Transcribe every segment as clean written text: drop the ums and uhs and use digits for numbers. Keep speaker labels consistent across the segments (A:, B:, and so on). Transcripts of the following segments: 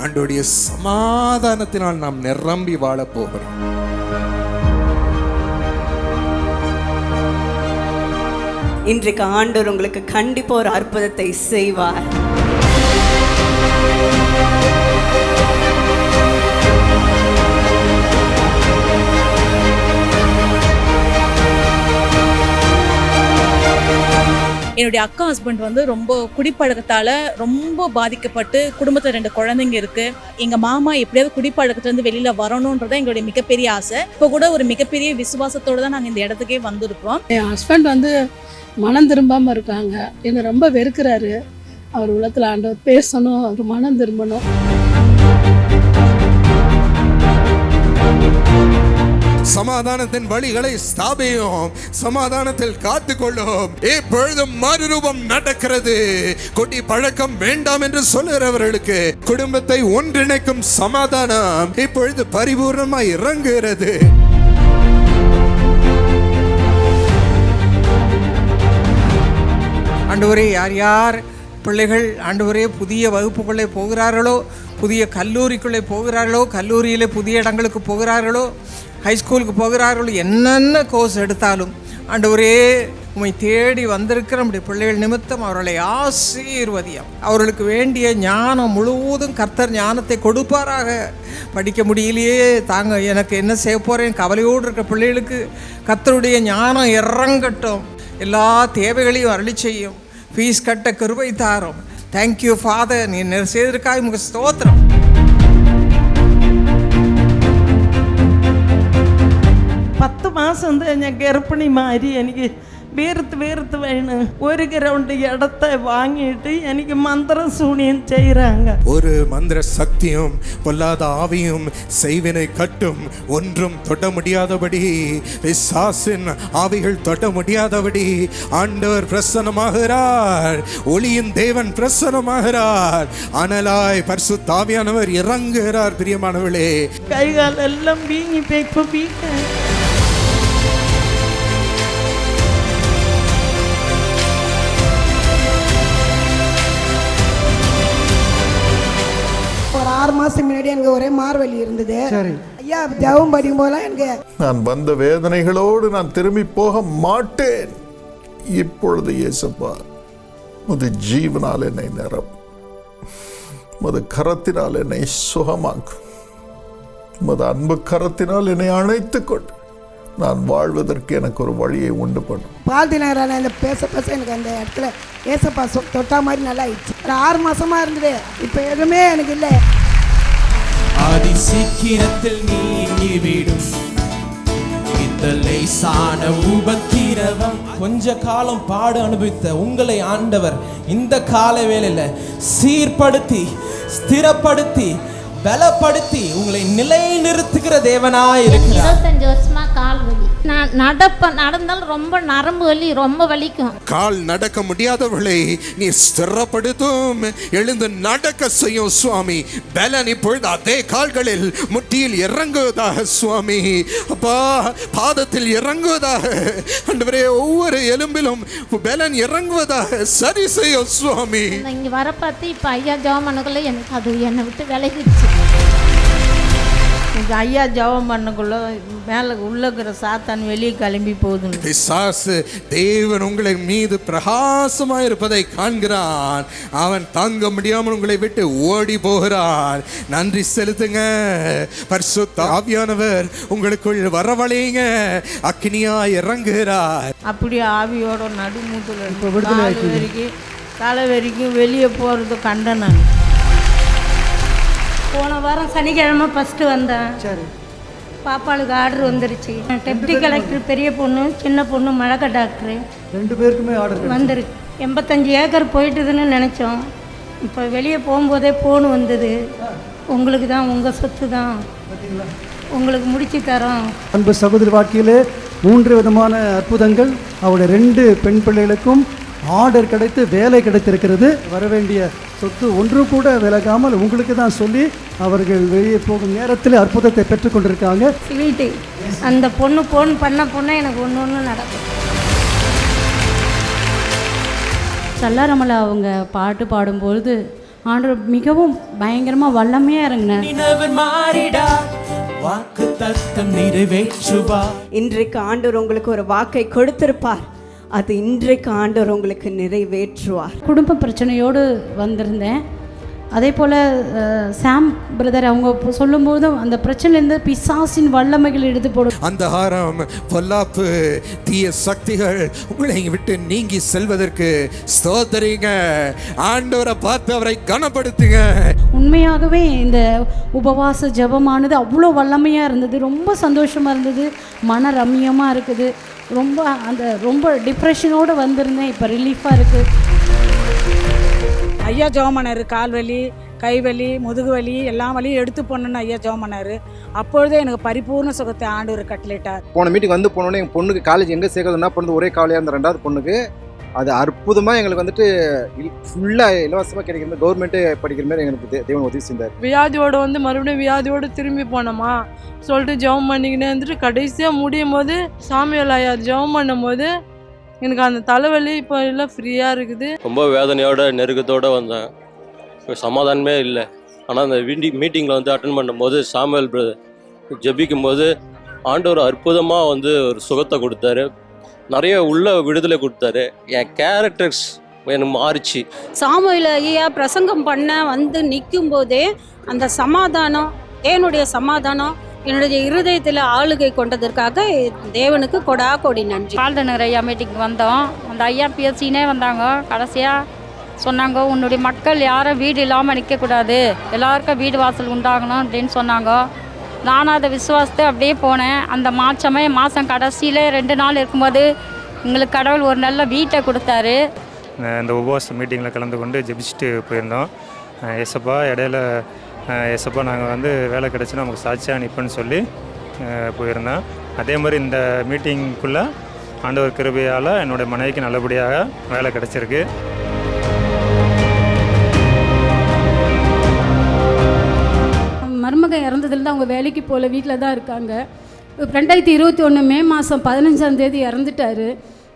A: ஆண்டவருடைய சமாதானத்தினால் நாம் நிரம்பி வாழப் போகிறோம்.
B: இன்றைக்கு ஆண்டவர் உங்களுக்கு கண்டிப்பா ஒரு அற்புதத்தை செய்வார்.
C: என்னுடைய அக்கா ஹஸ்பண்ட் வந்து ரொம்ப குடிப்பழக்கத்தால் ரொம்ப பாதிக்கப்பட்டு குடும்பத்தில் 2 குழந்தைங்க இருக்குது. எங்கள் மாமா எப்படியாவது குடிப்பழக்கத்துலேருந்து வெளியில் வரணுன்றதான் எங்களுடைய மிகப்பெரிய ஆசை. இப்போ கூட ஒரு மிகப்பெரிய விசுவாசத்தோடு தான் நாங்கள் இந்த இடத்துக்கே வந்திருக்கிறோம்.
D: என் ஹஸ்பண்ட் வந்து மனம் திரும்பாமல் இருக்காங்க. என்னை ரொம்ப வெறுக்கிறாரு. அவர் உள்ளத்தில் ஆண்டவர் பேசணும், அவர் மனம் திரும்பணும்.
A: சமாதானத்தின் வழிகளை ஸ்தாபியும், சமாதானத்தில் காத்துக்கொள்ளும். இப்பொழுதும் மறுரூபம் நடக்கிறது. குடி பழக்கம் வேண்டாம் என்று சொல்லுகிறவர்களுக்கு குடும்பத்தை ஒன்றிணைக்கும் சமாதானம் இப்பொழுது பரிபூர்ணமாய் இறங்குகிறது.
E: ஆண்டவரே, யார் யார் பிள்ளைகள் ஆண்டவரே புதிய வகுப்புக்குள்ளே போகிறார்களோ, புதிய கல்லூரிக்குள்ளே போகிறார்களோ, கல்லூரியிலே புதிய இடங்களுக்கு போகிறார்களோ, ஹைஸ்கூலுக்கு போகிறார்களோ, என்னென்ன கோர்ஸ் எடுத்தாலும் ஆண்டவரே உம்மை தேடி வந்திருக்கிற நம்முடைய பிள்ளைகள் நிமித்தம் அவர்களை ஆசீர்வதியம். அவர்களுக்கு வேண்டிய ஞானம் முழுவதும் கர்த்தர் ஞானத்தை கொடுப்பாராக. படிக்க முடியலையே, தாங்க எனக்கு என்ன செய்ய போகிறேன் கவலையோடு இருக்கிற பிள்ளைகளுக்கு கர்த்தருடைய ஞானம் இறங்கட்டும். எல்லா தேவைகளையும் அருளி செய்யும். ஃபீஸ் கட்ட கிருபை தாரும். தேங்க்யூ ஃபாதர், நீ செய்திருக்காய் உங்கள் ஸ்தோத்திரம்.
F: പത്ത് മാസം ഞാൻ ഗർഭിണിമാരി എനിക്ക് വീർത്ത് വേണം. ഒരു ഗ്രൗണ്ട് ഇടത്തെ വാങ്ങിയിട്ട് എനിക്ക് മന്ത്രസൂണിയം செய்கிறாங்க.
A: ஒரு மந்திர சக்தியும் பொல்லாத ஆவியும் செய்வினை கட்டும் ஒன்றும் தொட முடியாதபடி, பிசாசின் ஆவிகள் தொட முடியாதபடி ஆண்டவர் பிரசன்னமாகிறார். ஒளியின் தேவன் பிரசன்னமாகிறார். அனலாய் பரிசுத்த ஆவியானவர் இறங்குகிறார். பிரியமானவர்களே,
F: கைகால் எல்லாம் வீங்கி போய் வீங்க.
G: ஒரு 6 மாசம் முன்னாடி எனக்கு ஒரே மார்வலி இருந்தது. ஐயா ஜெபம் படிக்கும் போதெல்லாம் எனக்கு
H: நான் வந்த வேதனைகளோடு நான் திரும்பி போக மாட்டேன். இப்பொழுது இயேசுப்பா உமது ஜீவனால் என்னை நிறம், உமது கரத்தினால் என்னை சுகமாக்கும், உமது அன்பு கரத்தினால் என்னை அணைத்துக் கொண்டு நான் வாழ்வதற்கு எனக்கு ஒரு வழியை உண்டு பண்ணும்.
G: பால்தினாரான இந்த பேச எனக்கு அந்த இடத்துல ஏசப்பா தொட்டா மாதிரி நல்லா ஆயிடுச்சு. ஒரு 6 மாசமா இருந்தது. இப்போ எதுவுமே எனக்கு இல்லை.
I: அதி சீக்கிரத்தில் நீங்கிவிடும் இந்த லேசான உபத்திரவம். கொஞ்ச காலம் பாடு அனுபவித்த உங்களை ஆண்டவர் இந்த கால வேளையில சீர்படுத்தி, ஸ்திரப்படுத்தி, பலப்படுத்தி உங்களை நிலைநிறுத்துகிற தேவனாய் இருக்கிறார்.
J: 25 வருஷமா கால் வலி. நான் நடந்தால் ரொம்ப நரம்பு வலி, ரொம்ப வலிக்கும்.
A: கால் நடக்க முடியாதவர்களை நீ ஸ்திரப்படுத்தும், எழுந்து நடக்க செய்யும் சுவாமி. பலன் இப்பொழுது அதே கால்களில் முட்டியில் இறங்குவதாக சுவாமி. அப்பா, பாதத்தில் இறங்குவதாக ஆண்டவரே, ஒவ்வொரு எலும்பிலும் பலன் இறங்குவதாக சரி செய்யும் சுவாமி.
J: இங்க வர பார்த்து இப்ப ஐயா ஜெபம் பண்ணக்குள்ள எனக்கு அது என்னை விட்டு விலகிடுச்சு.
F: ஐயா ஜெபம் பண்ணக்குள்ள மேலே உள்ளக்கிற சாத்தான் வெளியே கிளம்பி போகுது.
A: பிசாசு தேவன் உங்களை மீது பிரகாசமாக இருப்பதை காண்கிறான். அவன் தாங்க முடியாமல் உங்களை விட்டு ஓடி போகிறான். நன்றி செலுத்துங்க. பரிசுத்த ஆவியானவர் உங்களுக்குள் வரவழைங்க. அக்னியா இறங்குகிறார்.
F: அப்படி ஆவியோட நடுமூட்டில் தலை வரைக்கும் வெளியே போகிறது கண்டேன். நான்
J: போன வாரம் சனிக்கிழமை ஃபஸ்ட்டு வந்தேன். சரி, பாப்பாளுக்கு ஆர்டர் வந்துருச்சு. டெப்டி கலெக்டர் பெரிய பொண்ணு, சின்ன பொண்ணு மழக்க டாக்டரு
K: 2 பேருக்குமே ஆர்டர்
J: வந்துருக்கு. 85 ஏக்கர் போயிட்டுதுன்னு நினச்சோம். இப்போ வெளியே போகும்போதே ஃபோன் வந்தது, உங்களுக்கு தான், உங்கள் சொத்து தான், உங்களுக்கு முடிச்சு தரோம்.
K: அன்பு சகோதரி வாழ்க்கையிலே 3 விதமான அற்புதங்கள். அவருடைய 2 பெண் பிள்ளைகளுக்கும் ஆர்டர் கிடைத்து வேலை கிடைத்திருக்கிறது. வரவேண்டிய சொத்து ஒன்று கூட விலகாமல் உங்களுக்கு தான் சொல்லி அவர்கள் வெளியே போகும் நேரத்தில் அற்புதத்தை பெற்றுக்கொண்டிருக்காங்க.
J: ஸ்வீட்டு அந்த பொண்ணு ஃபோன் பண்ண பொண்ணு எனக்கு ஒன்று நடக்கும்.
L: சல்லாரமலை அவங்க பாட்டு பாடும்பொழுது
J: ஆண்டவர் மிகவும் பயங்கரமாக வல்லமையாக இறங்கினார்.
I: நினைவர் மாறிடா வாக்குத்தத்தம் நிறைவேற்றுவா.
B: இன்றைக்கு ஆண்டவர் உங்களுக்கு ஒரு வாக்கை கொடுத்திருப்பார், அது இன்றைக்கு ஆண்டவர் உங்களுக்கு நிறைவேற்றுவார்.
J: குடும்ப பிரச்சனையோடு வந்திருந்தேன். அதே போல் சாம் பிரதர் அவங்க சொல்லும்போது அந்த பிரச்சனையிலேருந்து பிசாசின் வல்லமைகள் எடுத்து போடும்.
A: அந்த ஹாரம் பொல்லாப்பு தீய சக்திகள் உங்களை விட்டு நீங்கி செல்வதற்கு ஸ்தோத்திரிங்க. ஆண்டவரை பார்த்து அவரை கனப்படுத்துங்க.
J: உண்மையாகவே இந்த உபவாச ஜெபமானது அவ்வளோ வல்லமையாக இருந்தது. ரொம்ப சந்தோஷமாக இருந்தது, மன ரம்மியமாக இருக்குது. ரொம்ப டிப்ரெஷனோடு வந்திருந்தேன், இப்போ ரிலீஃபாக இருக்குது.
L: ஐயா ஜெபம் பண்ணார். கால் வலி, கை வலி, முதுகு வலி எல்லா வலியும் எடுத்து போனோன்னு ஐயா ஜெபம் பண்ணார். அப்பொழுதே எனக்கு பரிபூர்ண சுகத்தை ஆண்டவர் கட்டளையிட்டார்.
M: போன மீட்டிங் வந்து போனோன்னே எங்கள் பொண்ணுக்கு காலேஜ் எங்கே சேர்க்கறதுனா பிறந்து ஒரே காலையாக இருந்த 2வது பொண்ணுக்கு அது அற்புதமாக எங்களுக்கு வந்துட்டு ஃபுல்லாக இலவசமாக கிடைக்கிற மாதிரி கவர்மெண்ட்டே படிக்கிற மாதிரி எங்களுக்கு தேவன் உதவி செஞ்சார்.
F: வியாதியோடு வந்து மறுபடியும் வியாதியோடு திரும்பி போனோமா சொல்லிட்டு ஜெபம் பண்ணிக்கினே இருந்துட்டு கடைசியாக முடியும் போது சாமியால் ஐயா ஜெபம் பண்ணும் போது எனக்கு அந்த தலைவலி இப்போ எல்லாம் ஃப்ரீயாக இருக்குது.
N: ரொம்ப வேதனையோட நெருக்கத்தோடு வந்தேன். இப்போ சமாதானமே இல்லை. ஆனால் அந்த மீட்டிங்கில் வந்து அட்டன் பண்ணும்போது சாமுவேல் பிரதர் ஜெபிக்கும் போது ஆண்டவர் அற்புதமாக வந்து ஒரு சுகத்தை கொடுத்தாரு, நிறைய உள்ள விடுதலை கொடுத்தாரு. என் கேரக்டர்ஸ் எனக்கு மாறிச்சு.
O: சாமுவேல் ஐயா பிரசங்கம் பண்ண வந்து நிற்கும் போதே அந்த சமாதானம், தேவனுடைய சமாதானம் என்னுடைய இருதயத்தில் ஆளுகை கொண்டதற்காக தேவனுக்கு கொடா கொடி நன்றி.
J: பால்தனர் ஐயா மீட்டிங் வந்தோம். அந்த ஐயா பேசினே வந்தாங்க. கடைசியாக சொன்னாங்க, உன்னுடைய மக்கள் யாரும் வீடு இல்லாமல் நிற்கக்கூடாது, எல்லாருக்கும் வீடு வாசல் உண்டாகணும் அப்படின்னு சொன்னாங்க. நானும் அதை விசுவாசத்தை அப்படியே போனேன். அந்த மாதம் கடைசியில் 2 நாள் இருக்கும்போது எங்களுக்கு கடவுள் ஒரு நல்ல வீட்டை கொடுத்தாரு.
P: இந்த உபவாச மீட்டிங்கில் கலந்து கொண்டு ஜெபிச்சுட்டு போயிருந்தோம். ஏசப்பா இடையில ஏசப்பா நாங்கள் வந்து வேலை கிடச்சின்னா நமக்கு சாட்சியாக நிற்பேன்னு சொல்லி போயிருந்தோம். அதே மாதிரி இந்த மீட்டிங்குள்ளே ஆண்டவர் கிருபையால் என்னுடைய மனைவிக்கு நல்லபடியாக வேலை கிடச்சிருக்கு.
J: மருமகன் இறந்ததுலேருந்து அவங்க வேலைக்கு போகல, வீட்டில் தான் இருக்காங்க. 2021 மே மாதம் 15ஆம் தேதி இறந்துட்டார்.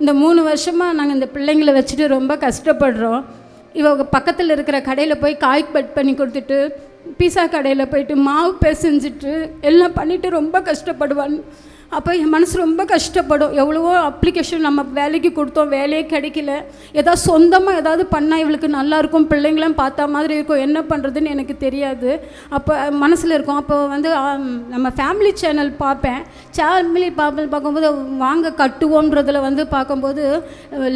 J: இந்த 3 வருஷமாக நாங்கள் இந்த பிள்ளைங்களை வச்சுட்டு ரொம்ப கஷ்டப்படுறோம். இவங்க பக்கத்தில் இருக்கிற கடையில் போய் காய் கட் பண்ணி கொடுத்துட்டு, பீஸா கடையில் போயிட்டு மாவு பிசைஞ்சிட்டு எல்லாம் பண்ணிவிட்டு ரொம்ப கஷ்டப்படுவான். அப்போ என் மனசு ரொம்ப கஷ்டப்படும். எவ்வளவோ அப்ளிகேஷன் நம்ம வேலைக்கு கொடுத்தோம், வேலையே கிடைக்கல. ஏதாவது சொந்தமாக ஏதாவது பண்ணால் இவளுக்கு நல்லாயிருக்கும், பிள்ளைங்களாம் பார்த்தா மாதிரி இருக்கும், என்ன பண்ணுறதுன்னு எனக்கு தெரியாது. அப்போ மனசில் இருக்கும். அப்போ வந்து நம்ம ஃபேமிலி சேனல் பார்ப்பேன். பார்க்கும்போது வாங்க கட்டுவோன்றதில் வந்து பார்க்கும்போது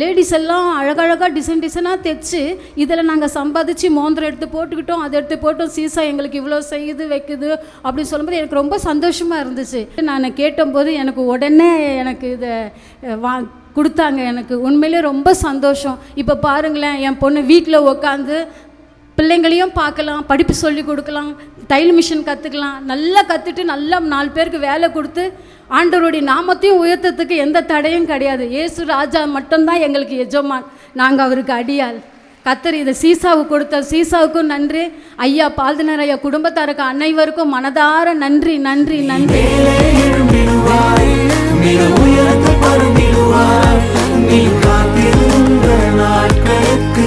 J: லேடிஸ் எல்லாம் அழகழகாக டிசைனாக தைச்சு இதில் நாங்கள் சம்பாதிச்சு மோந்திரம் எடுத்து போட்டுக்கிட்டோம், அதை எடுத்து போட்டோம், சீசா எங்களுக்கு இவ்வளோ செய்யுது வைக்குது அப்படின்னு சொல்லும்போது எனக்கு ரொம்ப சந்தோஷமாக இருந்துச்சு. நான் கேட்டபோது எனக்கு உடனே எனக்கு இதை கொடுத்தாங்க. எனக்கு உண்மையிலே ரொம்ப சந்தோஷம். இப்போ பாருங்களேன், என் பொண்ணு வீட்டில் உட்காந்து பிள்ளைங்களையும் பார்க்கலாம், படிப்பு சொல்லி கொடுக்கலாம், தையல் மிஷின் கற்றுக்கலாம், நல்லா கற்றுட்டு நல்லா 4 பேருக்கு வேலை கொடுத்து ஆண்டவருடைய நாமத்தையும் உயர்த்தத்துக்கு எந்த தடையும் கிடையாது. இயேசு ராஜா மட்டும்தான் எங்களுக்கு எஜமான், நாங்கள் அவருக்கு அடியாள். கத்தர் இதை சீசாவுக்கு கொடுத்த சீசாவுக்கும் நன்றி. ஐயா பால்தனர் ஐயா குடும்பத்தாருக்கு அனைவருக்கும் மனதார நன்றி நன்றி நன்றி.
I: நீ காத்திருந்த நாட்களுக்கு